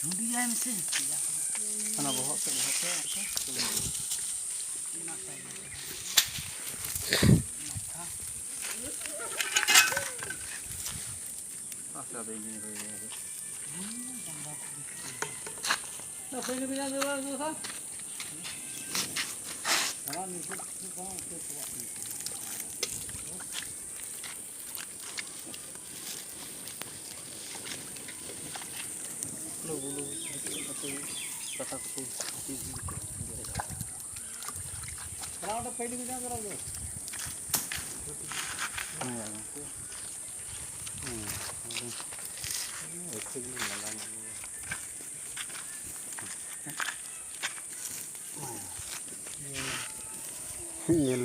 Dia mesti. Kana bohok ke Asa begini begini. Nah, ini bisa jual susah. Kalau ni tu kau tu buat ni. Bulu kata tu. Kalau ada peli bisa kalau tu. Nhìn